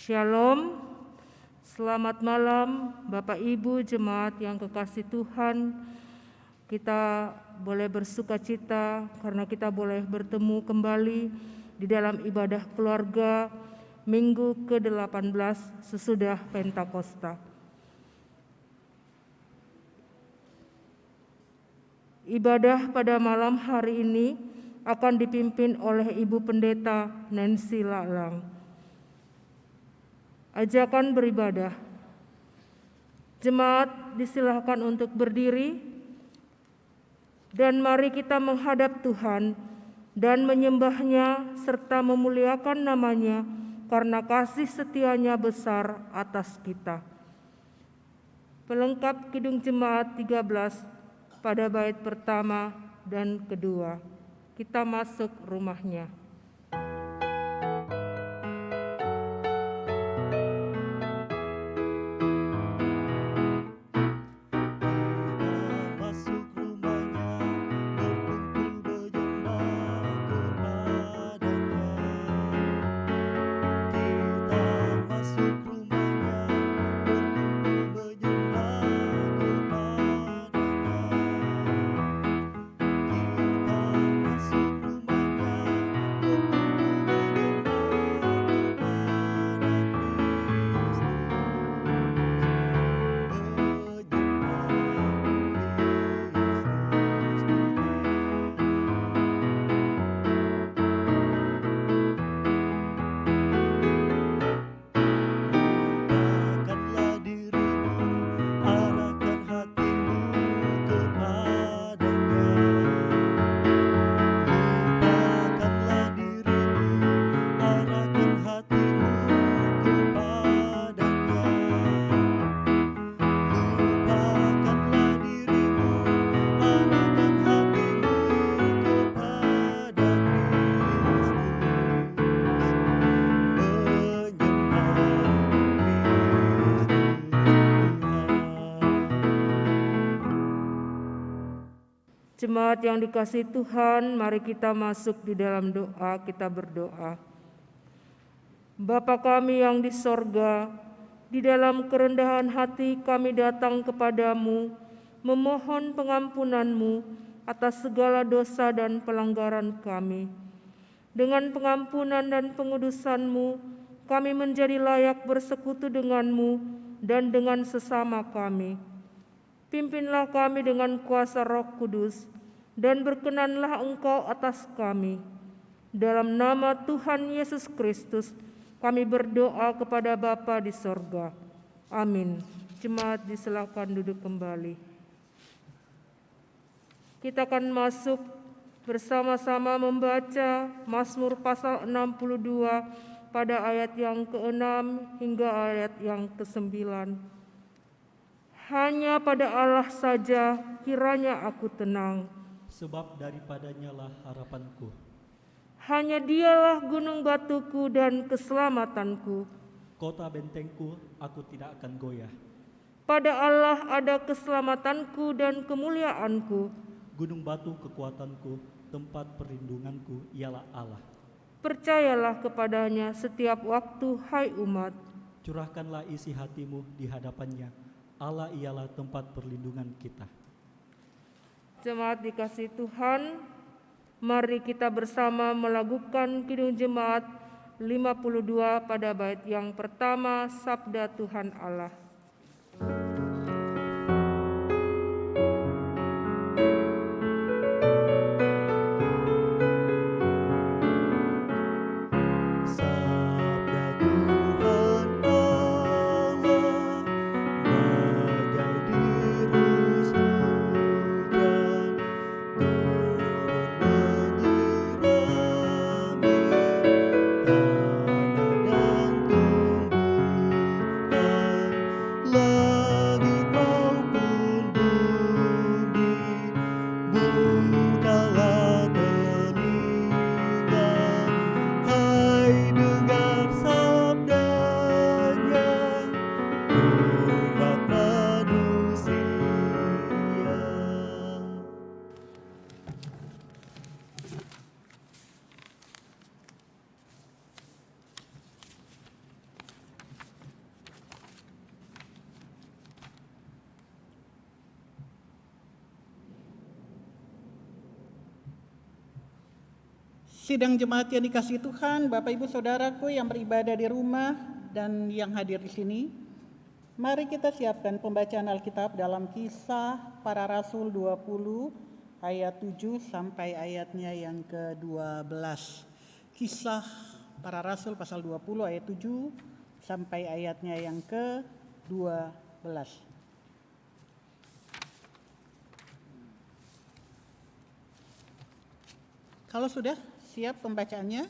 Shalom, selamat malam Bapak Ibu jemaat yang kekasih Tuhan. Kita boleh bersuka cita karena kita boleh bertemu kembali di dalam ibadah keluarga Minggu ke-18 sesudah Pentakosta. Ibadah pada malam hari ini akan dipimpin oleh Ibu Pendeta Nancy Lalang. Ajakan beribadah. Jemaat disilahkan untuk berdiri dan mari kita menghadap Tuhan dan menyembah-Nya serta memuliakan nama-Nya karena kasih setia-Nya besar atas kita. Pelengkap Kidung Jemaat 13 pada bait pertama dan kedua. Kita masuk rumah-Nya. Jemaat yang dikasihi Tuhan, mari kita masuk di dalam doa, kita berdoa. Bapa kami yang di sorga, di dalam kerendahan hati kami datang kepadamu, memohon pengampunan-Mu atas segala dosa dan pelanggaran kami. Dengan pengampunan dan pengudusan-Mu, kami menjadi layak bersekutu dengan-Mu dan dengan sesama kami. Pimpinlah kami dengan kuasa Roh Kudus, dan berkenanlah Engkau atas kami. Dalam nama Tuhan Yesus Kristus, kami berdoa kepada Bapa di sorga. Amin. Jemaat disilakan duduk kembali. Kita akan masuk bersama-sama membaca Mazmur pasal 62 pada ayat yang ke-6 hingga ayat yang ke-9. Hanya pada Allah saja kiranya aku tenang, sebab daripadanya lah harapanku. Hanya Dialah gunung batuku dan keselamatanku. Kota bentengku, aku tidak akan goyah. Pada Allah ada keselamatanku dan kemuliaanku. Gunung batu kekuatanku, tempat perlindunganku ialah Allah. Percayalah kepadanya setiap waktu, hai umat. Curahkanlah isi hatimu di hadapannya. Allah ialah tempat perlindungan kita. Jemaat dikasihi Tuhan, mari kita bersama melakukan Kidung Jemaat 52 pada bait yang pertama, Sabda Tuhan Allah. Sidang jemaat yang dikasihi Tuhan, Bapak Ibu Saudaraku yang beribadah di rumah dan yang hadir di sini, mari kita siapkan pembacaan Alkitab dalam Kisah Para Rasul 20 ayat 7 sampai ayatnya yang ke-12. Kisah Para Rasul pasal 20 ayat 7 sampai ayatnya yang ke-12. Kalau sudah siap pembacaannya,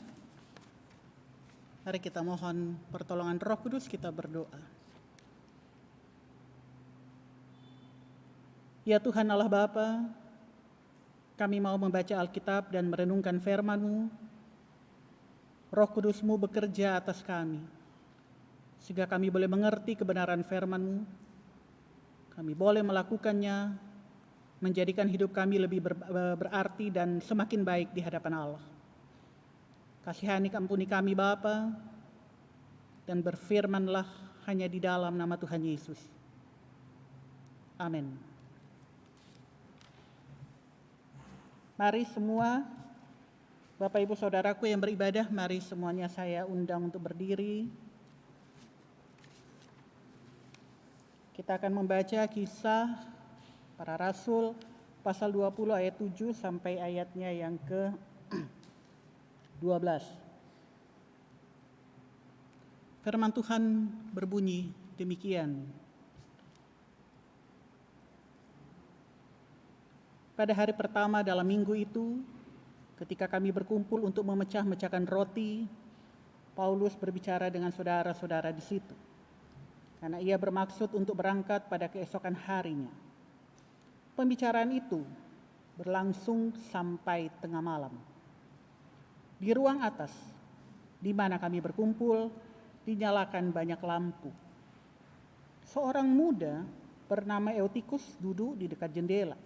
mari kita mohon pertolongan Roh Kudus, kita berdoa. Ya Tuhan Allah Bapa, kami mau membaca Alkitab dan merenungkan firman-Mu. Roh Kudus-Mu bekerja atas kami, sehingga kami boleh mengerti kebenaran firman-Mu. Kami boleh melakukannya, menjadikan hidup kami lebih berarti dan semakin baik di hadapan Allah. Kasihani ampuni kami Bapa, dan berfirmanlah hanya di dalam nama Tuhan Yesus. Amin. Mari semua Bapak Ibu Saudaraku yang beribadah, mari semuanya saya undang untuk berdiri. Kita akan membaca Kisah Para Rasul pasal 20 ayat 7 sampai ayatnya yang ke-12. Firman Tuhan berbunyi demikian. Pada hari pertama dalam minggu itu, ketika kami berkumpul untuk memecah-mecahkan roti, Paulus berbicara dengan saudara-saudara di situ, karena ia bermaksud untuk berangkat pada keesokan harinya. Pembicaraan itu berlangsung sampai tengah malam. Di ruang atas, di mana kami berkumpul, dinyalakan banyak lampu. Seorang muda bernama Eutikus duduk di dekat jendela.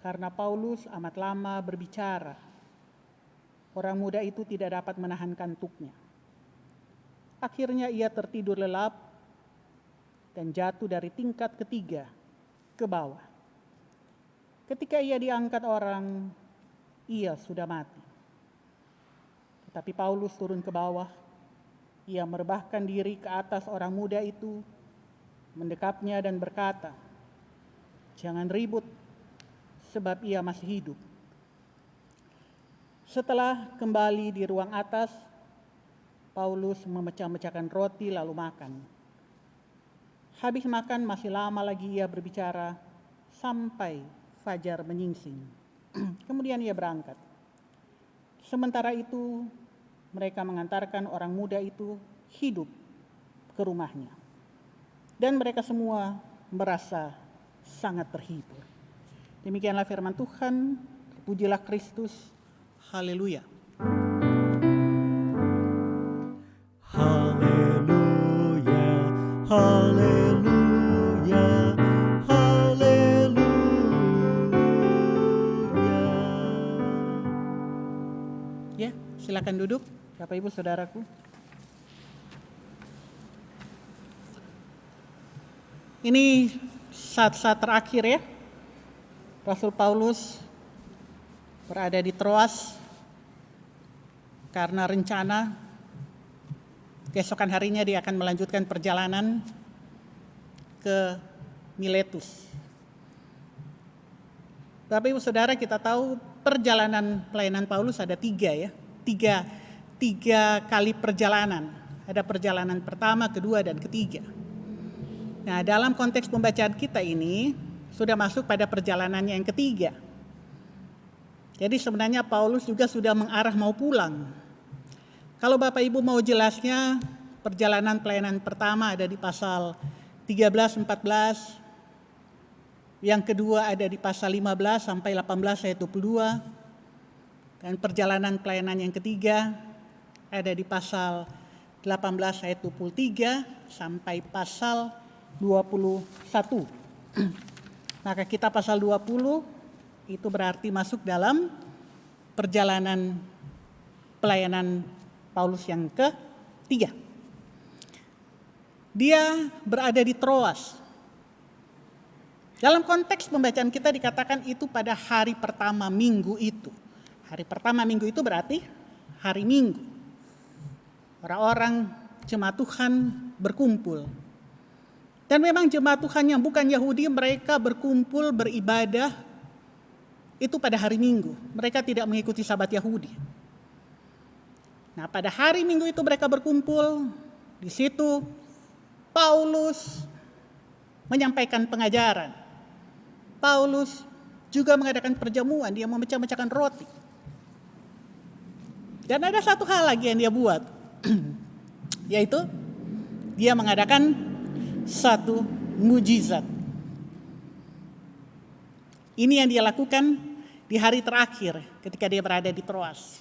Karena Paulus amat lama berbicara, orang muda itu tidak dapat menahan kantuknya. Akhirnya ia tertidur lelap dan jatuh dari tingkat ketiga ke bawah. Ketika ia diangkat orang, ia sudah mati. Tetapi Paulus turun ke bawah, ia merebahkan diri ke atas orang muda itu, mendekapnya dan berkata, "Jangan ribut, sebab ia masih hidup." Setelah kembali di ruang atas, Paulus memecah-mecahkan roti lalu makan. Habis makan masih lama lagi ia berbicara sampai fajar menyingsing. Kemudian ia berangkat. Sementara itu mereka mengantarkan orang muda itu hidup ke rumahnya. Dan mereka semua merasa sangat terhibur. Demikianlah firman Tuhan, pujilah Kristus, haleluya. Haleluya, haleluya, haleluya. Ya, silakan duduk, Bapak Ibu Saudaraku. Ini saat-saat terakhir ya, Rasul Paulus berada di Troas karena rencana keesokan harinya dia akan melanjutkan perjalanan ke Miletus. Bapak Ibu Saudara, kita tahu perjalanan pelayanan Paulus ada tiga kali perjalanan. Ada perjalanan pertama, kedua, dan ketiga. Nah, dalam konteks pembacaan kita ini sudah masuk pada perjalanannya yang ketiga. Jadi sebenarnya Paulus juga sudah mengarah mau pulang. Kalau Bapak Ibu mau jelasnya, perjalanan pelayanan pertama ada di pasal 13-14. Yang kedua ada di pasal 15 sampai 18 ayat 22. Dan perjalanan pelayanan yang ketiga ada di pasal 18 ayat 23 sampai pasal 21. Maka kita pasal 20 itu berarti masuk dalam perjalanan pelayanan Paulus yang ketiga. Dia berada di Troas. Dalam konteks pembacaan kita dikatakan itu pada hari pertama minggu itu. Hari pertama minggu itu berarti hari Minggu. Orang-orang jemaat Tuhan berkumpul. Dan memang jemaat Tuhan yang bukan Yahudi, mereka berkumpul beribadah itu pada hari Minggu. Mereka tidak mengikuti Sabat Yahudi. Nah, pada hari Minggu itu mereka berkumpul. Di situ Paulus menyampaikan pengajaran. Paulus juga mengadakan perjamuan, dia memecah-mecahkan roti. Dan ada satu hal lagi yang dia buat, yaitu dia mengadakan satu mujizat. Ini yang dia lakukan di hari terakhir ketika dia berada di Troas.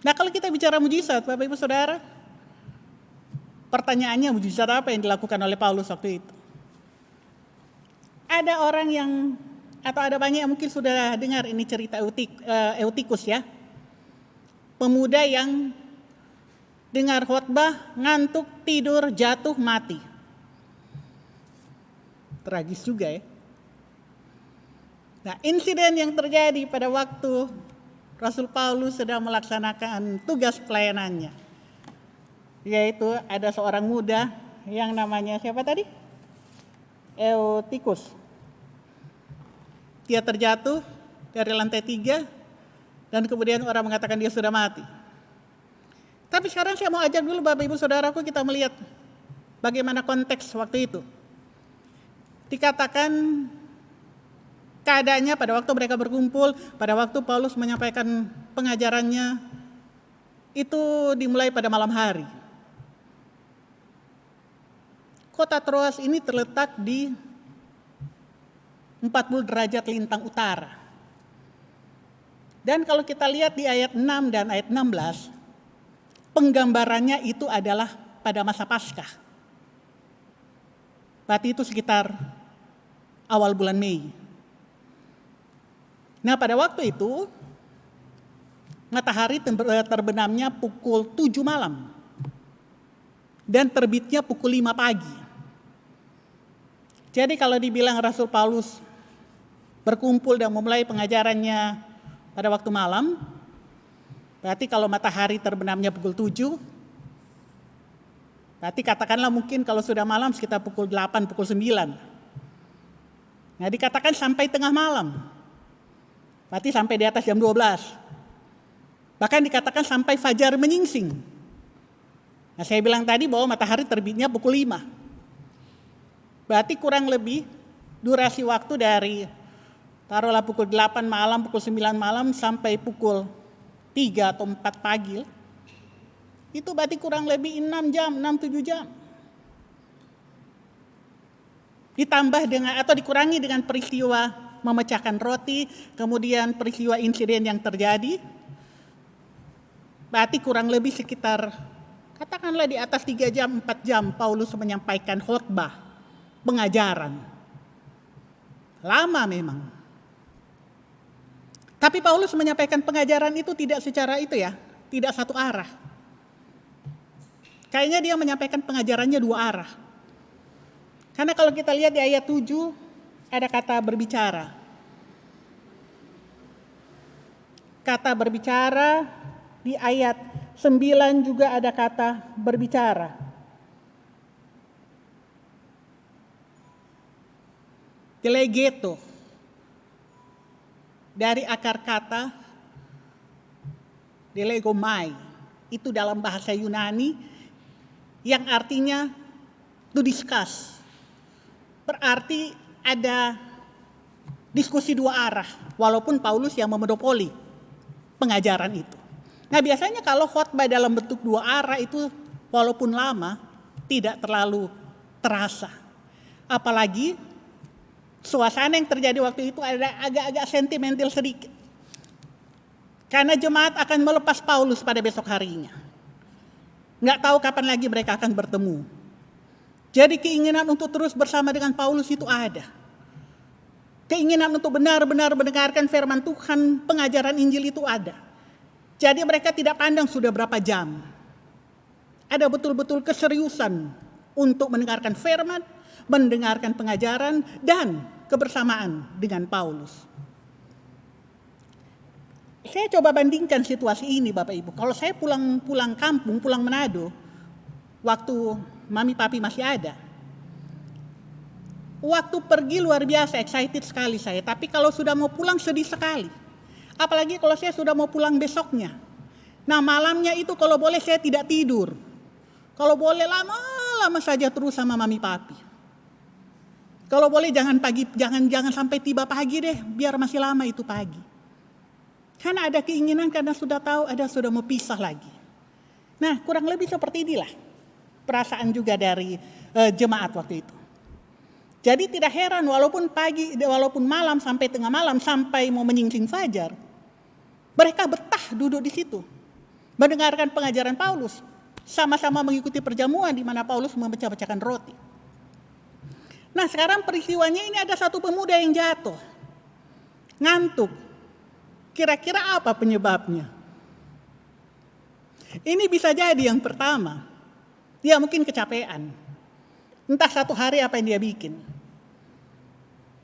Nah, kalau kita bicara mujizat, Bapak Ibu Saudara, pertanyaannya mujizat apa yang dilakukan oleh Paulus waktu itu? Ada orang yang, atau ada banyak yang mungkin sudah dengar ini cerita Eutikus ya. Pemuda yang dengar khotbah, ngantuk, tidur, jatuh, mati. Tragis juga ya. Nah, insiden yang terjadi pada waktu Rasul Paulus sedang melaksanakan tugas pelayanannya, yaitu ada seorang muda yang namanya siapa tadi? Eutikus. Dia terjatuh dari lantai 3 dan kemudian orang mengatakan dia sudah mati. Tapi sekarang saya mau ajak dulu Bapak Ibu Saudaraku kita melihat bagaimana konteks waktu itu. Dikatakan keadaannya pada waktu mereka berkumpul, pada waktu Paulus menyampaikan pengajarannya, itu dimulai pada malam hari. Kota Troas ini terletak di 40 derajat lintang utara. Dan kalau kita lihat di ayat 6 dan ayat 16, penggambarannya itu adalah pada masa Paskah. Berarti itu sekitar awal bulan Mei. Nah, pada waktu itu matahari terbenamnya pukul 7 malam dan terbitnya pukul 5 pagi. Jadi kalau dibilang Rasul Paulus berkumpul dan memulai pengajarannya pada waktu malam, berarti kalau matahari terbenamnya pukul 7, berarti katakanlah mungkin kalau sudah malam sekitar pukul 8, pukul 9. Nah, dikatakan sampai tengah malam. Berarti sampai di atas jam 12. Bahkan dikatakan sampai fajar menyingsing. Nah, saya bilang tadi bahwa matahari terbitnya pukul 5. Berarti kurang lebih durasi waktu dari taruhlah pukul 8 malam, pukul 9 malam sampai pukul 3 atau 4 pagi. Itu berarti kurang lebih 6 jam, 6-7 jam. Ditambah dengan atau dikurangi dengan peristiwa memecahkan roti, kemudian peristiwa insiden yang terjadi, berarti kurang lebih sekitar katakanlah di atas 3 jam, 4 jam Paulus menyampaikan khotbah, pengajaran. Lama memang. Tapi Paulus menyampaikan pengajaran itu tidak secara itu ya, tidak satu arah. Kayaknya dia menyampaikan pengajarannya 2 arah. Karena kalau kita lihat di ayat 7, ada kata berbicara. Kata berbicara di ayat 9 juga ada kata berbicara. Delegeto. Dari akar kata delegomai. Itu dalam bahasa Yunani yang artinya to discuss. Berarti ada diskusi 2 arah, walaupun Paulus yang memonopoli pengajaran itu. Nah, biasanya kalau khotbah dalam bentuk 2 arah itu walaupun lama tidak terlalu terasa. Apalagi suasana yang terjadi waktu itu ada agak-agak sentimental sedikit. Karena jemaat akan melepas Paulus pada besok harinya. Nggak tahu kapan lagi mereka akan bertemu. Jadi keinginan untuk terus bersama dengan Paulus itu ada. Keinginan untuk benar-benar mendengarkan firman Tuhan, pengajaran Injil itu ada. Jadi mereka tidak pandang sudah berapa jam. Ada betul-betul keseriusan untuk mendengarkan firman, mendengarkan pengajaran, dan kebersamaan dengan Paulus. Saya coba bandingkan situasi ini Bapak Ibu. Kalau saya pulang kampung, pulang Manado, waktu mami papi masih ada. Waktu pergi luar biasa, excited sekali saya. Tapi kalau sudah mau pulang sedih sekali. Apalagi kalau saya sudah mau pulang besoknya. Nah malamnya itu kalau boleh saya tidak tidur. Kalau boleh lama-lama saja terus sama mami papi. Kalau boleh jangan pagi, jangan sampai tiba pagi deh, biar masih lama itu pagi. Karena ada keinginan, karena sudah tahu ada sudah mau pisah lagi. Nah kurang lebih seperti inilah perasaan juga dari jemaat waktu itu. Jadi tidak heran walaupun pagi, walaupun malam sampai tengah malam, sampai mau menyingsing fajar, mereka betah duduk di situ, mendengarkan pengajaran Paulus, sama-sama mengikuti perjamuan di mana Paulus memecah-pecahkan roti. Nah sekarang peristiwanya ini ada satu pemuda yang jatuh, ngantuk. Kira-kira apa penyebabnya? Ini bisa jadi yang pertama, dia mungkin kecapean. Entah satu hari apa yang dia bikin.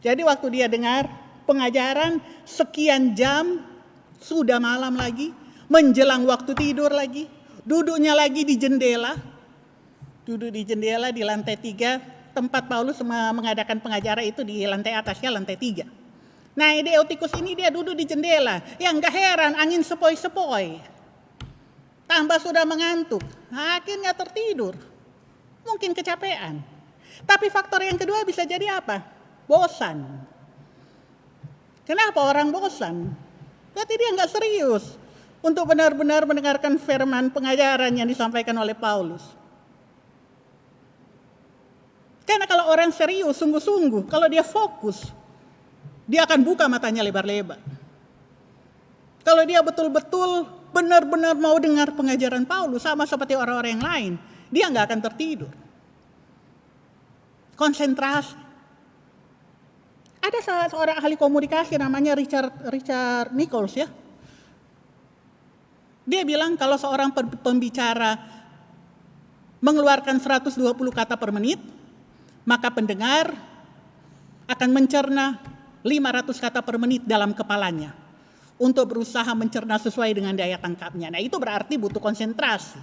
Jadi waktu dia dengar pengajaran sekian jam, sudah malam lagi, menjelang waktu tidur lagi, duduknya lagi di jendela. Duduk di jendela di lantai 3, tempat Paulus mengadakan pengajaran itu di lantai atasnya, lantai 3. Nah ide Eutikus ini dia duduk di jendela, yang gak heran angin sepoi-sepoi. Tambah sudah mengantuk, akhirnya tertidur. Mungkin kecapean. Tapi faktor yang kedua bisa jadi apa? Bosan. Kenapa orang bosan? Berarti dia gak serius untuk benar-benar mendengarkan firman pengajaran yang disampaikan oleh Paulus. Karena kalau orang serius, sungguh-sungguh, kalau dia fokus, dia akan buka matanya lebar-lebar. Kalau dia betul-betul benar-benar mau dengar pengajaran Paulus, sama seperti orang-orang yang lain, dia nggak akan tertidur. Konsentrasi. Ada seorang ahli komunikasi namanya Richard Nichols ya. Dia bilang kalau seorang pembicara mengeluarkan 120 kata per menit, maka pendengar akan mencerna 500 kata per menit dalam kepalanya untuk berusaha mencerna sesuai dengan daya tangkapnya. Nah itu berarti butuh konsentrasi.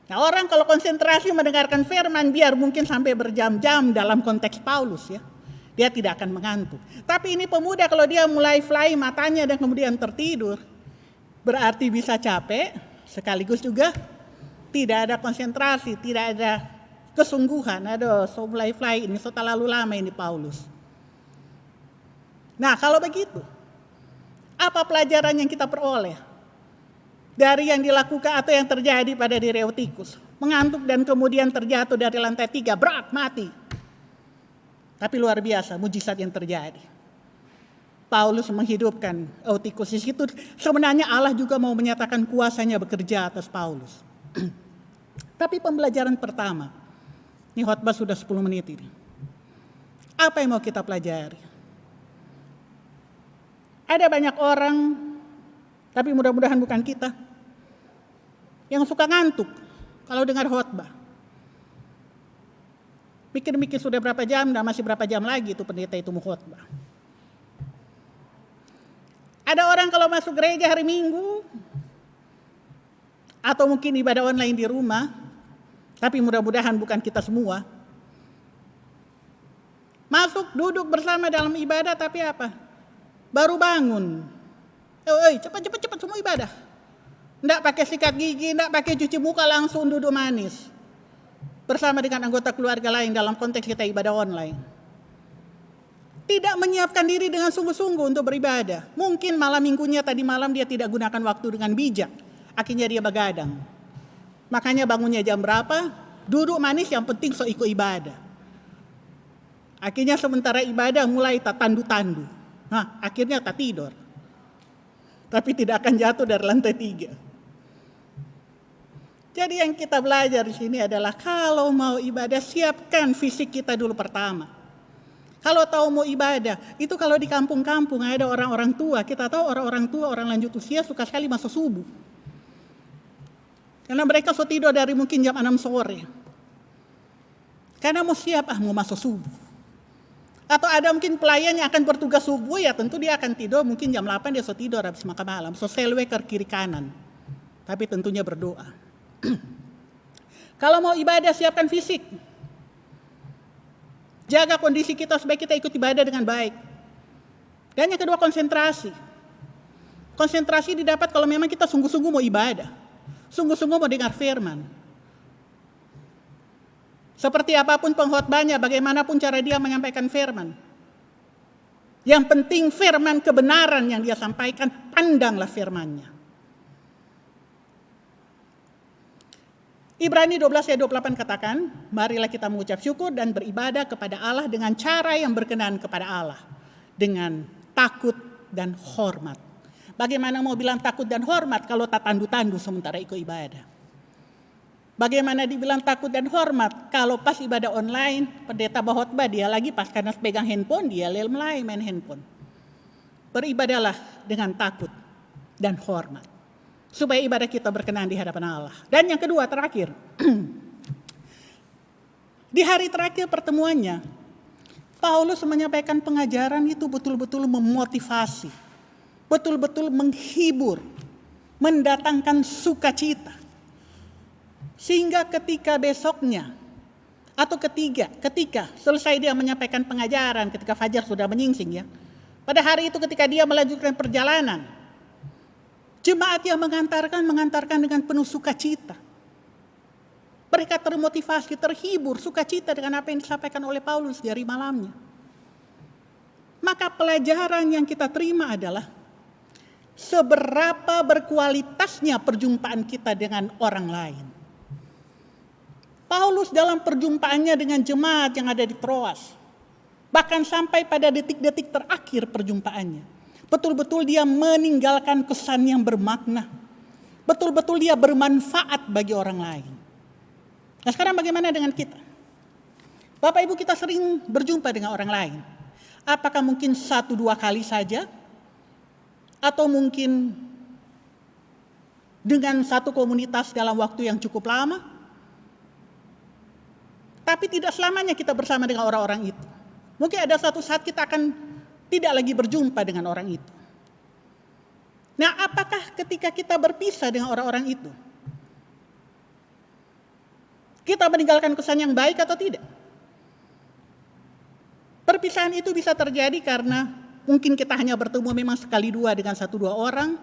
Nah orang kalau konsentrasi mendengarkan firman biar mungkin sampai berjam-jam dalam konteks Paulus ya, dia tidak akan mengantuk. Tapi ini pemuda kalau dia mulai fly matanya dan kemudian tertidur, berarti bisa capek, sekaligus juga tidak ada konsentrasi, tidak ada kesungguhan. Aduh, so mulai fly ini, so terlalu lama ini Paulus. Nah kalau begitu, apa pelajaran yang kita peroleh dari yang dilakukan atau yang terjadi pada diri Eutikus? Mengantuk dan kemudian terjatuh dari lantai 3, berat, mati. Tapi luar biasa mujizat yang terjadi. Paulus menghidupkan Eutikus. Di situ sebenarnya Allah juga mau menyatakan kuasanya bekerja atas Paulus. Tapi pembelajaran pertama, ini khotbah sudah 10 menit ini. Apa yang mau kita pelajari? Ada banyak orang, tapi mudah-mudahan bukan kita, yang suka ngantuk kalau dengar khotbah. Mikir-mikir sudah berapa jam, dan masih berapa jam lagi itu pendeta itu mau khotbah. Ada orang kalau masuk gereja hari Minggu, atau mungkin ibadah online di rumah, tapi mudah-mudahan bukan kita semua. Masuk, duduk bersama dalam ibadah, tapi apa? Baru bangun. Cepat semua ibadah. Nggak pakai sikat gigi, nggak pakai cuci muka, langsung duduk manis. Bersama dengan anggota keluarga lain dalam konteks kita ibadah online. Tidak menyiapkan diri dengan sungguh-sungguh untuk beribadah. Mungkin malam minggunya tadi malam dia tidak gunakan waktu dengan bijak. Akhirnya dia begadang. Makanya bangunnya jam berapa? Duduk manis, yang penting so ikut ibadah. Akhirnya sementara ibadah mulai tak tandu-tandu. Nah, akhirnya tak tidur. Tapi tidak akan jatuh dari lantai 3. Jadi yang kita belajar di sini adalah kalau mau ibadah, siapkan fisik kita dulu pertama. Kalau tahu mau ibadah, itu kalau di kampung-kampung ada orang-orang tua, kita tahu orang-orang tua, orang lanjut usia suka sekali masuk subuh. Karena mereka so tidur dari mungkin jam 6 sore. Karena mau siap, mau masuk subuh. Atau ada mungkin pelayan yang akan bertugas subuh, ya tentu dia akan tidur, mungkin jam 8 dia tidur habis makan malam. So selwe ke kiri kanan. Tapi tentunya berdoa. Kalau mau ibadah, siapkan fisik. Jaga kondisi kita supaya kita ikut ibadah dengan baik. Dan yang kedua, konsentrasi. Konsentrasi didapat kalau memang kita sungguh-sungguh mau ibadah. Sungguh-sungguh mau dengar firman. Seperti apapun pengkhotbahnya, bagaimanapun cara dia menyampaikan firman. Yang penting firman kebenaran yang dia sampaikan, pandanglah firmannya. Ibrani 12 ayat 28 katakan, marilah kita mengucap syukur dan beribadah kepada Allah dengan cara yang berkenan kepada Allah. Dengan takut dan hormat. Bagaimana mau bilang takut dan hormat kalau tak tandu-tandu sementara ikut ibadah? Bagaimana dibilang takut dan hormat kalau pas ibadah online, pendeta berkhotbah dia lagi pas karena pegang handphone, dia mulai main handphone. Beribadahlah dengan takut dan hormat. Supaya ibadah kita berkenan di hadapan Allah. Dan yang kedua, terakhir. Di hari terakhir pertemuannya, Paulus menyampaikan pengajaran itu betul-betul memotivasi. Betul-betul menghibur. Mendatangkan sukacita. Sehingga ketika besoknya, atau ketika selesai dia menyampaikan pengajaran, ketika fajar sudah menyingsing ya. Pada hari itu ketika dia melanjutkan perjalanan, jemaat yang mengantarkan dengan penuh sukacita. Mereka termotivasi, terhibur, sukacita dengan apa yang disampaikan oleh Paulus di hari malamnya. Maka pelajaran yang kita terima adalah seberapa berkualitasnya perjumpaan kita dengan orang lain. Paulus dalam perjumpaannya dengan jemaat yang ada di Troas, bahkan sampai pada detik-detik terakhir perjumpaannya, betul-betul dia meninggalkan kesan yang bermakna. Betul-betul dia bermanfaat bagi orang lain. Nah sekarang bagaimana dengan kita? Bapak Ibu, kita sering berjumpa dengan orang lain. Apakah mungkin 1-2 kali saja? Atau mungkin dengan satu komunitas dalam waktu yang cukup lama? Tapi tidak selamanya kita bersama dengan orang-orang itu. Mungkin ada suatu saat kita akan tidak lagi berjumpa dengan orang itu. Nah, apakah ketika kita berpisah dengan orang-orang itu, kita meninggalkan kesan yang baik atau tidak? Perpisahan itu bisa terjadi karena mungkin kita hanya bertemu memang sekali dua dengan 1-2 orang.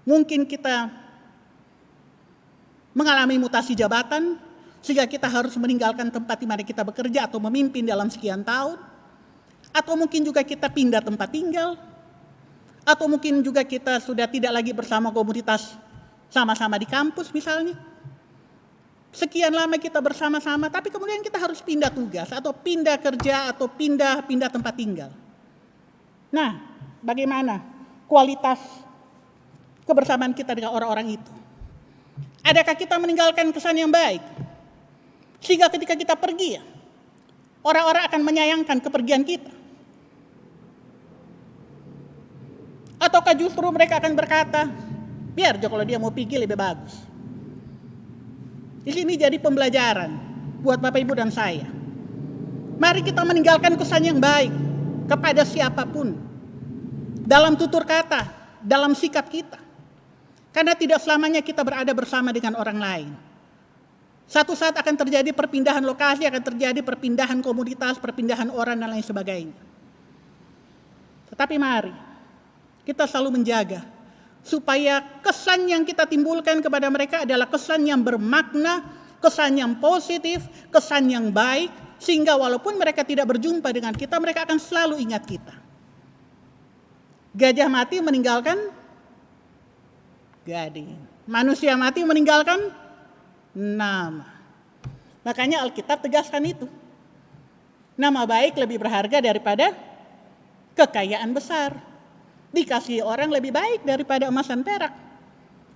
Mungkin kita mengalami mutasi jabatan, sehingga kita harus meninggalkan tempat di mana kita bekerja atau memimpin dalam sekian tahun. Atau mungkin juga kita pindah tempat tinggal. Atau mungkin juga kita sudah tidak lagi bersama komunitas sama-sama di kampus misalnya. Sekian lama kita bersama-sama, tapi kemudian kita harus pindah tugas atau pindah kerja atau pindah tempat tinggal. Nah, bagaimana kualitas kebersamaan kita dengan orang-orang itu? Adakah kita meninggalkan kesan yang baik? Sehingga ketika kita pergi, orang-orang akan menyayangkan kepergian kita. Ataukah justru mereka akan berkata, biar aja kalau dia mau pergi lebih bagus. Di sini jadi pembelajaran buat Bapak Ibu dan saya. Mari kita meninggalkan kesan yang baik kepada siapapun. Dalam tutur kata, dalam sikap kita. Karena tidak selamanya kita berada bersama dengan orang lain. Satu saat akan terjadi perpindahan lokasi, akan terjadi perpindahan komunitas, perpindahan orang dan lain sebagainya. Tetapi mari kita selalu menjaga supaya kesan yang kita timbulkan kepada mereka adalah kesan yang bermakna, kesan yang positif, kesan yang baik, sehingga walaupun mereka tidak berjumpa dengan kita, mereka akan selalu ingat kita. Gajah mati meninggalkan gading. Manusia mati meninggalkan nama. Makanya Alkitab tegaskan itu. Nama baik lebih berharga daripada kekayaan besar. Dikasihi orang lebih baik daripada emas dan perak.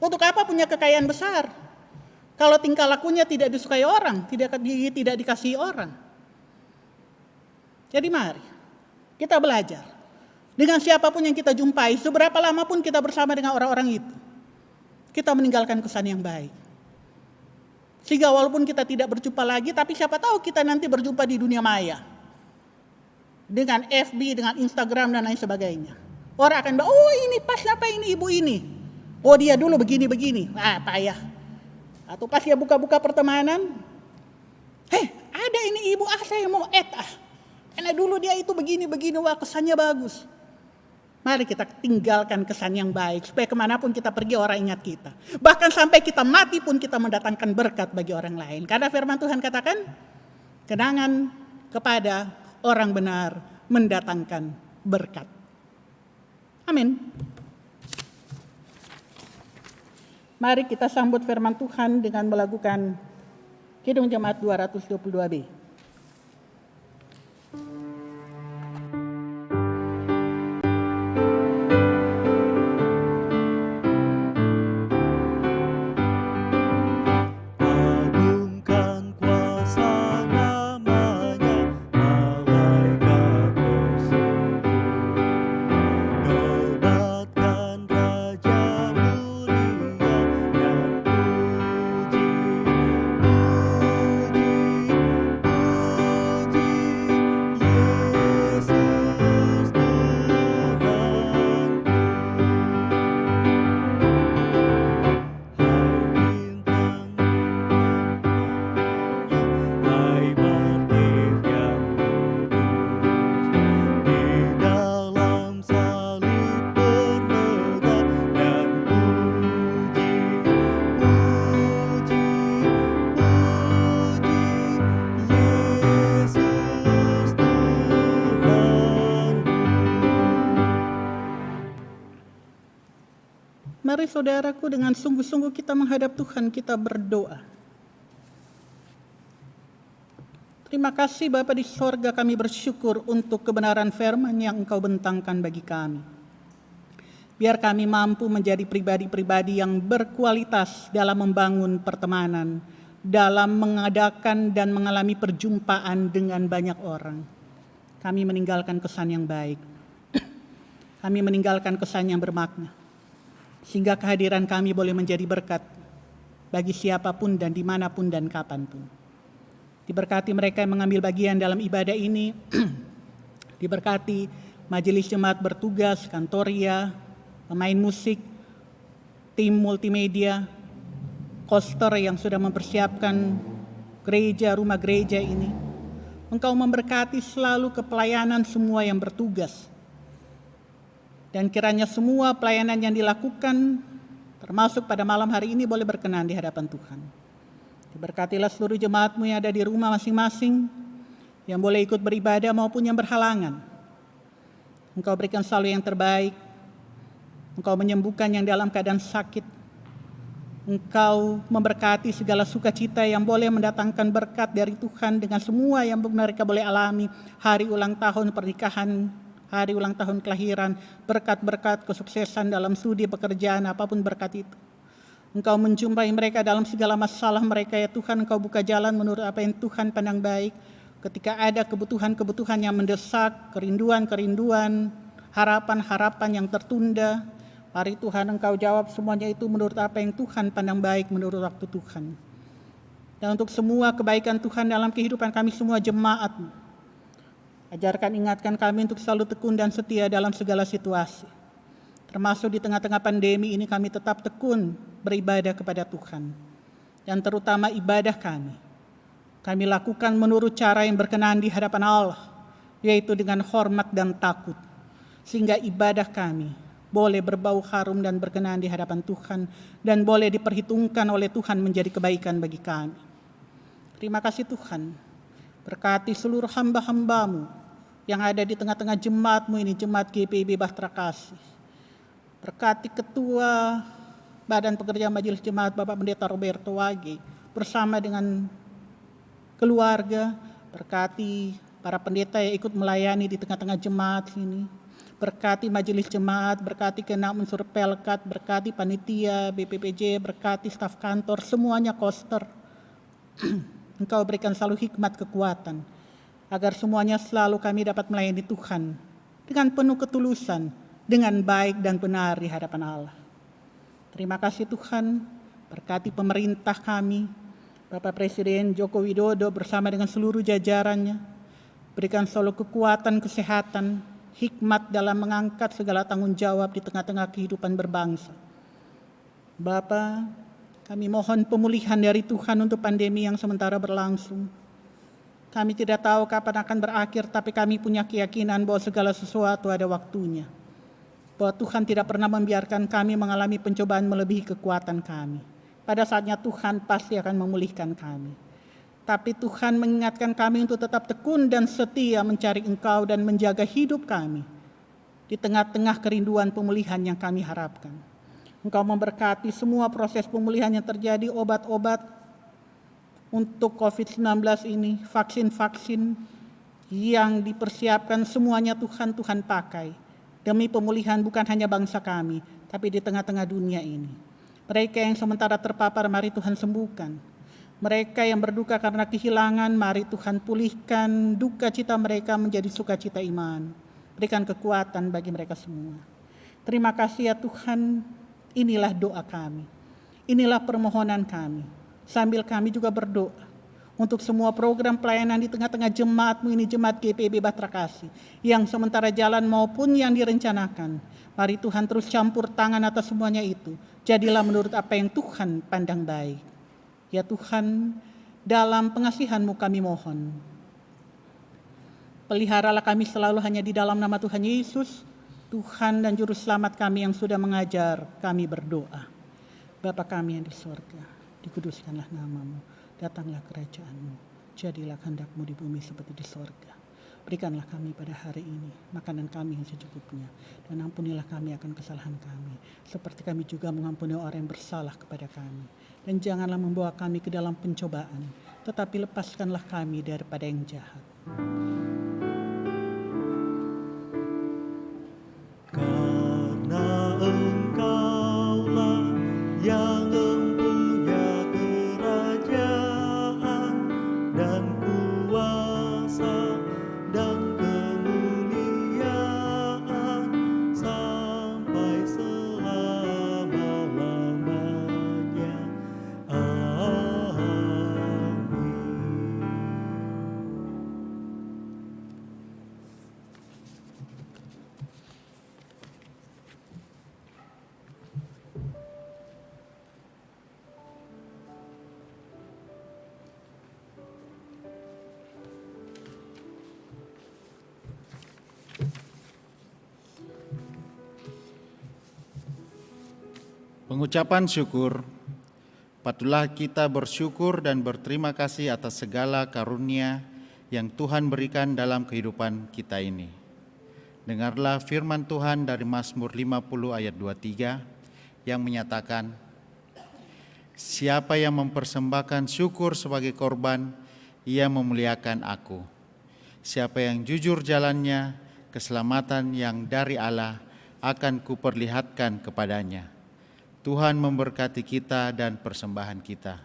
Untuk apa punya kekayaan besar? Kalau tingkah lakunya tidak disukai orang, tidak dikasihi orang. Jadi mari kita belajar. Dengan siapapun yang kita jumpai, seberapa lama pun kita bersama dengan orang-orang itu, kita meninggalkan kesan yang baik. Sehingga walaupun kita tidak berjumpa lagi, tapi siapa tahu kita nanti berjumpa di dunia maya. dengan FB, dengan Instagram dan lain sebagainya. Orang akan bilang, oh ini pas apa ini ibu ini. Oh dia dulu begini-begini. Payah. Atau pas dia buka-buka pertemanan, ada ini ibu, saya mau karena dulu dia itu begini-begini, wah kesannya bagus. Mari kita tinggalkan kesan yang baik, supaya kemanapun kita pergi orang ingat kita. Bahkan sampai kita mati pun kita mendatangkan berkat bagi orang lain. Karena firman Tuhan katakan, kenangan kepada orang benar mendatangkan berkat. Amin. Mari kita sambut firman Tuhan dengan melakukan Kidung Jemaat 222B. Mari saudaraku, dengan sungguh-sungguh kita menghadap Tuhan, kita berdoa. Terima kasih Bapa di sorga, kami bersyukur untuk kebenaran firman yang Engkau bentangkan bagi kami. Biar kami mampu menjadi pribadi-pribadi yang berkualitas dalam membangun pertemanan, dalam mengadakan dan mengalami perjumpaan dengan banyak orang. Kami meninggalkan kesan yang baik. Kami meninggalkan kesan yang bermakna. Sehingga kehadiran kami boleh menjadi berkat bagi siapapun dan dimanapun dan kapanpun. Diberkati mereka yang mengambil bagian dalam ibadah ini. Diberkati majelis jemaat bertugas, kantoria, pemain musik, tim multimedia, koster yang sudah mempersiapkan gereja, rumah gereja ini. Engkau memberkati selalu kepelayanan semua yang bertugas. Dan kiranya semua pelayanan yang dilakukan, termasuk pada malam hari ini, boleh berkenan di hadapan Tuhan. Diberkatilah seluruh jemaatmu yang ada di rumah masing-masing, yang boleh ikut beribadah maupun yang berhalangan. Engkau berikan selalu yang terbaik. Engkau menyembuhkan yang dalam keadaan sakit. Engkau memberkati segala sukacita yang boleh mendatangkan berkat dari Tuhan dengan semua yang mereka boleh alami. Hari ulang tahun pernikahan, hari ulang tahun kelahiran, berkat-berkat kesuksesan dalam studi pekerjaan, apapun berkat itu. Engkau menjumpai mereka dalam segala masalah mereka, ya Tuhan. Engkau buka jalan menurut apa yang Tuhan pandang baik. Ketika ada kebutuhan-kebutuhan yang mendesak, kerinduan-kerinduan, harapan-harapan yang tertunda, mari Tuhan Engkau jawab semuanya itu menurut apa yang Tuhan pandang baik menurut waktu Tuhan. Dan untuk semua kebaikan Tuhan dalam kehidupan kami semua jemaat-Mu, ajarkan, ingatkan kami untuk selalu tekun dan setia dalam segala situasi. Termasuk di tengah-tengah pandemi ini kami tetap tekun beribadah kepada Tuhan. Dan terutama ibadah kami lakukan menurut cara yang berkenan di hadapan Allah, yaitu dengan hormat dan takut. Sehingga ibadah kami boleh berbau harum dan berkenan di hadapan Tuhan, dan boleh diperhitungkan oleh Tuhan menjadi kebaikan bagi kami. Terima kasih Tuhan. Berkati seluruh hamba-hamba-Mu yang ada di tengah-tengah jemaat-Mu ini, jemaat GPIB Bahtera Kasih. Berkati Ketua Badan Pekerja Majelis Jemaat Bapak Pendeta Roberto Wage bersama dengan keluarga. Berkati para pendeta yang ikut melayani di tengah-tengah jemaat ini. Berkati majelis jemaat, berkati Kenak Unsur Pelkat, berkati panitia BPPJ, berkati staf kantor, semuanya koster. Engkau berikan selalu hikmat kekuatan, agar semuanya selalu kami dapat melayani Tuhan dengan penuh ketulusan, dengan baik dan benar di hadapan Allah. Terima kasih Tuhan, berkati pemerintah kami, Bapak Presiden Joko Widodo bersama dengan seluruh jajarannya. Berikan selalu kekuatan, kesehatan, hikmat dalam mengangkat segala tanggung jawab di tengah-tengah kehidupan berbangsa. Bapa, kami mohon pemulihan dari Tuhan untuk pandemi yang sementara berlangsung. Kami tidak tahu kapan akan berakhir, tapi kami punya keyakinan bahwa segala sesuatu ada waktunya. Bahwa Tuhan tidak pernah membiarkan kami mengalami pencobaan melebihi kekuatan kami. Pada saatnya Tuhan pasti akan memulihkan kami. Tapi Tuhan mengingatkan kami untuk tetap tekun dan setia mencari Engkau dan menjaga hidup kami di tengah-tengah kerinduan pemulihan yang kami harapkan. Engkau memberkati semua proses pemulihan yang terjadi, obat-obat untuk COVID-19 ini, vaksin-vaksin yang dipersiapkan semuanya Tuhan pakai demi pemulihan bukan hanya bangsa kami, tapi di tengah-tengah dunia ini. Mereka yang sementara terpapar, mari Tuhan sembuhkan. Mereka yang berduka karena kehilangan, mari Tuhan pulihkan duka cita mereka menjadi sukacita iman. Berikan kekuatan bagi mereka semua. Terima kasih ya Tuhan, inilah doa kami. Inilah permohonan kami. Sambil kami juga berdoa untuk semua program pelayanan di tengah-tengah jemaat-Mu ini, Jemaat GPIB Batra Kasih, yang sementara jalan maupun yang direncanakan. Mari Tuhan terus campur tangan atas semuanya itu. Jadilah menurut apa yang Tuhan pandang baik. Ya Tuhan, dalam pengasihan-Mu kami mohon. Peliharalah kami selalu hanya di dalam nama Tuhan Yesus, Tuhan dan Juru Selamat kami yang sudah mengajar kami berdoa. Bapa kami yang di sorga, dikuduskanlah nama-Mu, datanglah kerajaan-Mu, jadilah kehendak-Mu di bumi seperti di sorga. Berikanlah kami pada hari ini makanan kami yang secukupnya, dan ampunilah kami akan kesalahan kami, seperti kami juga mengampuni orang yang bersalah kepada kami. Dan janganlah membawa kami ke dalam pencobaan, tetapi lepaskanlah kami daripada yang jahat. Karena Engkaulah yang mempunyai kerajaan dan kuasa dan kemuliaan sampai selama-lamanya. Amin. Pengucapan syukur. Patutlah kita bersyukur dan berterima kasih atas segala karunia yang Tuhan berikan dalam kehidupan kita ini. Dengarlah firman Tuhan dari Mazmur 50 ayat 23 yang menyatakan, "Siapa yang mempersembahkan syukur sebagai korban, ia memuliakan aku. Siapa yang jujur jalannya, keselamatan yang dari Allah akan kuperlihatkan kepadanya." Tuhan memberkati kita dan persembahan kita.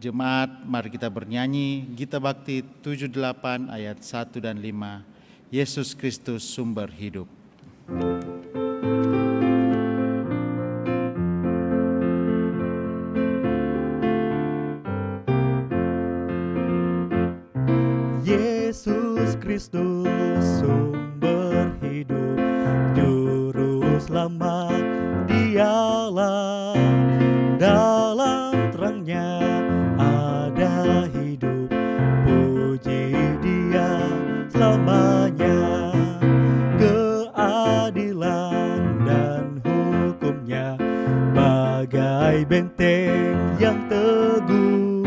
Jemaat, mari kita bernyanyi Gita Bakti 78 ayat 1 dan 5. Yesus Kristus sumber hidup. Yesus Kristus sumber hidup, juru selamat Dialah, dalam terangnya ada hidup, puji Dia selamanya. Keadilan dan hukumnya bagai benteng yang teguh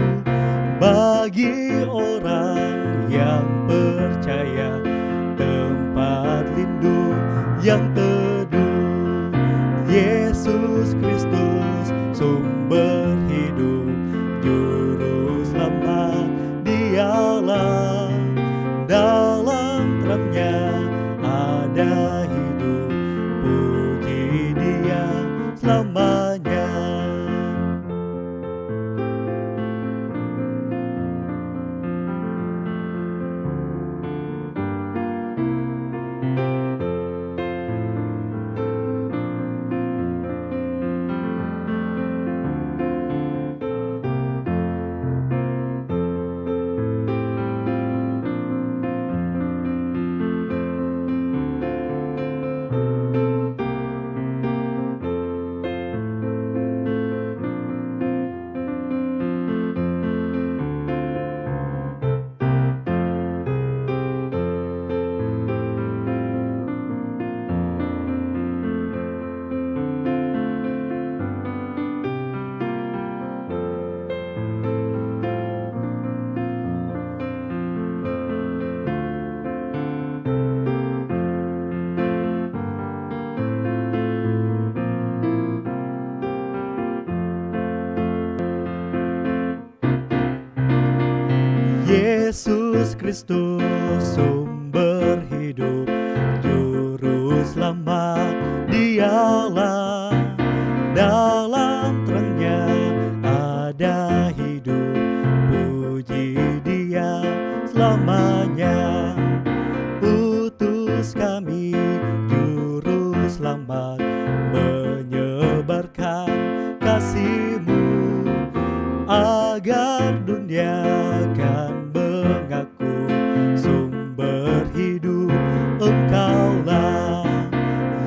bagi orang yang percaya, tempat lindung yang teduh. Yesus Kristus sumber hidup, juru selamat Dialah, dalam terangnya ada hidup, puji Dia selamanya. Yesus Kristus sumber hidup, juru selamat Dialah. Dalam terangnya ada hidup, puji Dia selamanya. Utus kami juru selamat, menyebarkan kasih-Mu, agar dunia kan mengaku sumber hidup Engkaulah.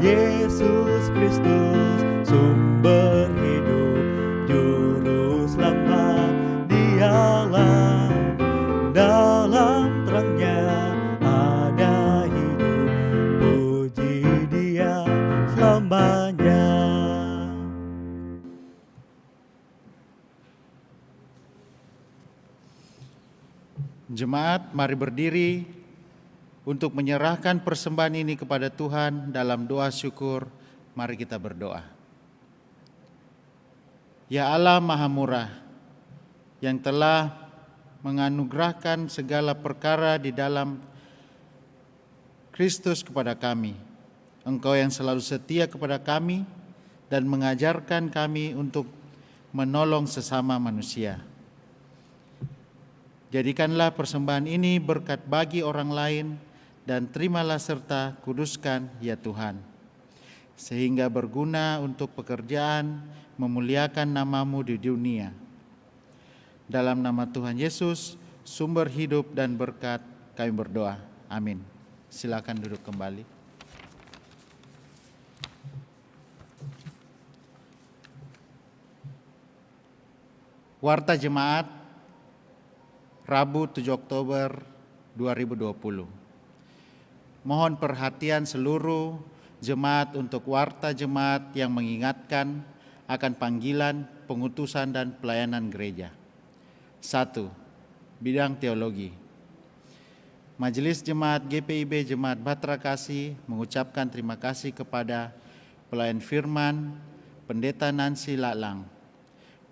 Yesus Kristus sumber hidup, juru selamat Dialah. Dalam terangnya ada hidup, puji Dia selamanya. Jemaat, mari berdiri untuk menyerahkan persembahan ini kepada Tuhan dalam doa syukur. Mari kita berdoa. Ya Allah Maha Murah, yang telah menganugerahkan segala perkara di dalam Kristus kepada kami. Engkau yang selalu setia kepada kami dan mengajarkan kami untuk menolong sesama manusia. Jadikanlah persembahan ini berkat bagi orang lain, dan terimalah serta kuduskan ya Tuhan, sehingga berguna untuk pekerjaan memuliakan nama-Mu di dunia. Dalam nama Tuhan Yesus, sumber hidup dan berkat, kami berdoa. Amin. Silakan duduk kembali. Warta Jemaat, Rabu 7 Oktober 2020. Mohon perhatian seluruh jemaat untuk warta jemaat yang mengingatkan akan panggilan, pengutusan, dan pelayanan gereja. 1. Bidang teologi. Majelis Jemaat GPIB Jemaat Bahtera Kasih mengucapkan terima kasih kepada pelayan firman, Pendeta Nancy Lalang,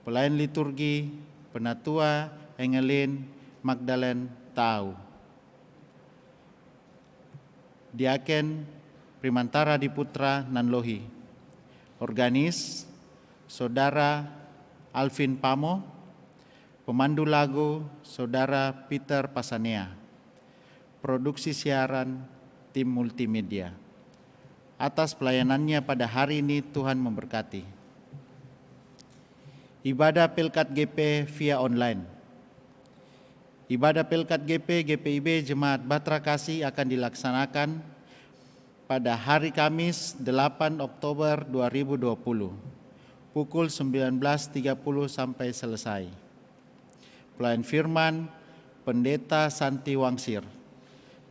pelayan liturgi, Penatua Engelin Magdalene Tau, Diaken Primantara Diputra Nanlohi, organis Saudara Alvin Pamo, pemandu lagu Saudara Peter Pasanea, produksi siaran tim multimedia. Atas pelayanannya pada hari ini Tuhan memberkati. Ibadah Pelkat GP via online. Ibadah Pelkat GP GPIB Jemaat Bahtera Kasih akan dilaksanakan pada hari Kamis 8 Oktober 2020 pukul 19.30 sampai selesai. Pelayan firman Pendeta Santi Wangsir,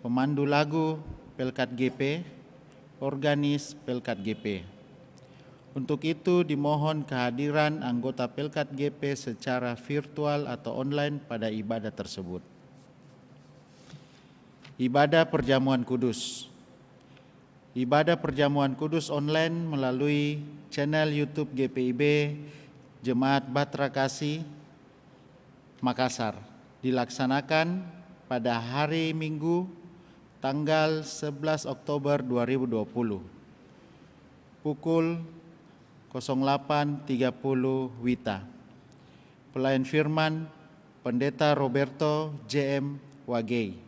pemandu lagu Pelkat GP, organis Pelkat GP. Untuk itu dimohon kehadiran anggota Pelkat GP secara virtual atau online pada ibadah tersebut. Ibadah Perjamuan Kudus. Ibadah Perjamuan Kudus online melalui channel YouTube GPIB Jemaat Bahtera Kasih Makassar dilaksanakan pada hari Minggu tanggal 11 Oktober 2020 pukul 08.30 WITA. Pelayan firman Pendeta Roberto JM Wagei.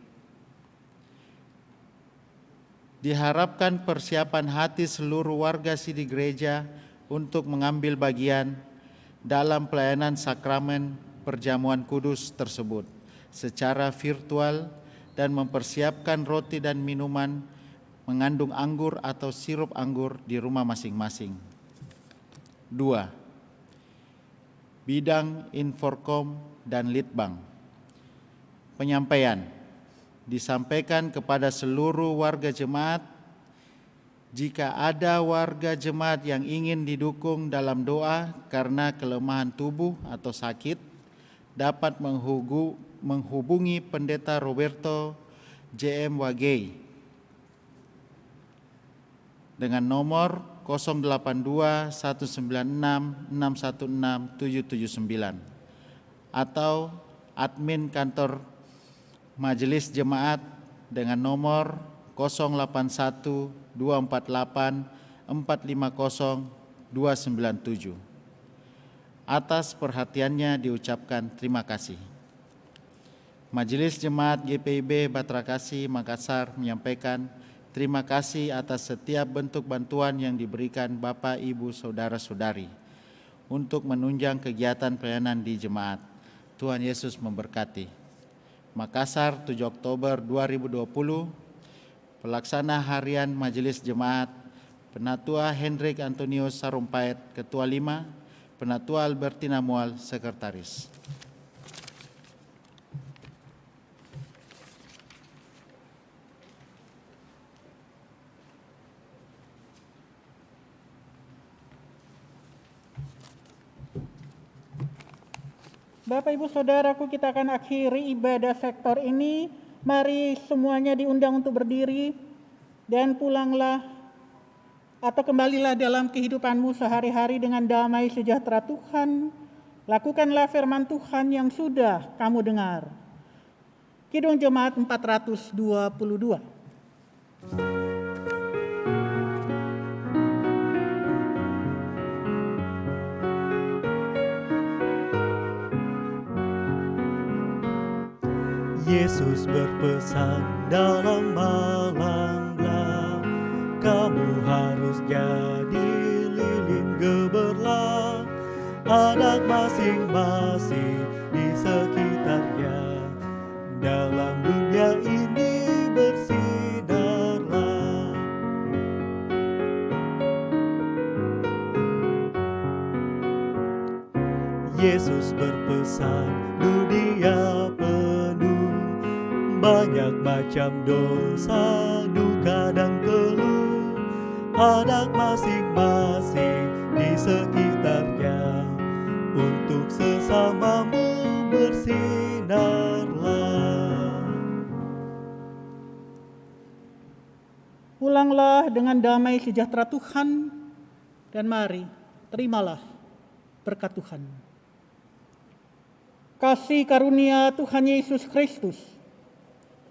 Diharapkan persiapan hati seluruh warga sidi gereja untuk mengambil bagian dalam pelayanan sakramen perjamuan kudus tersebut secara virtual dan mempersiapkan roti dan minuman mengandung anggur atau sirup anggur di rumah masing-masing. 2. Bidang Inforkom dan Litbang. Penyampaian disampaikan kepada seluruh warga jemaat. Jika ada warga jemaat yang ingin didukung dalam doa karena kelemahan tubuh atau sakit, dapat menghubungi Pendeta Roberto JM Wagei dengan nomor 082 196 616 779 atau admin kantor Majelis Jemaat dengan nomor 081 248 450 297. Atas perhatiannya diucapkan terima kasih. Majelis Jemaat GPIB Batrakasi Makassar menyampaikan terima kasih atas setiap bentuk bantuan yang diberikan Bapak, Ibu, Saudara-saudari untuk menunjang kegiatan pelayanan di jemaat. Tuhan Yesus memberkati. Makassar, 7 Oktober 2020, Pelaksana Harian Majelis Jemaat, Penatua Hendrik Antonius Sarumpait, Ketua 5, Penatua Albertina Mual, Sekretaris. Bapak Ibu Saudaraku, kita akan akhiri ibadah sektor ini. Mari semuanya diundang untuk berdiri dan pulanglah atau kembalilah dalam kehidupanmu sehari-hari dengan damai sejahtera Tuhan. Lakukanlah firman Tuhan yang sudah kamu dengar. Kidung Jemaat 422. Yesus berpesan dalam malam gelap, kamu harus jadi lilin gemerlap, anak masing-masing di sekitarnya, dalam dunia ini bersinarlah. Yesus berpesan dunia penuh banyak macam dosa, duka dan keluh, anak masing-masing di sekitarnya, untuk sesamamu bersinarlah. Pulanglah dengan damai sejahtera Tuhan dan mari terimalah berkat Tuhan. Kasih karunia Tuhan Yesus Kristus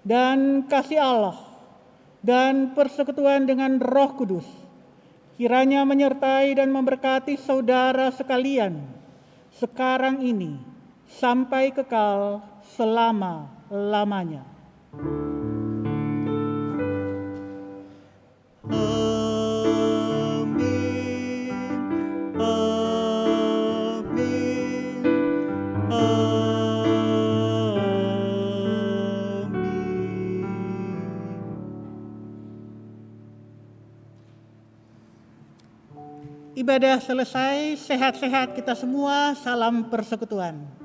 dan kasih Allah dan persekutuan dengan Roh Kudus kiranya menyertai dan memberkati saudara sekalian sekarang ini sampai kekal selama-lamanya. Ibadah selesai, sehat-sehat kita semua, salam persekutuan.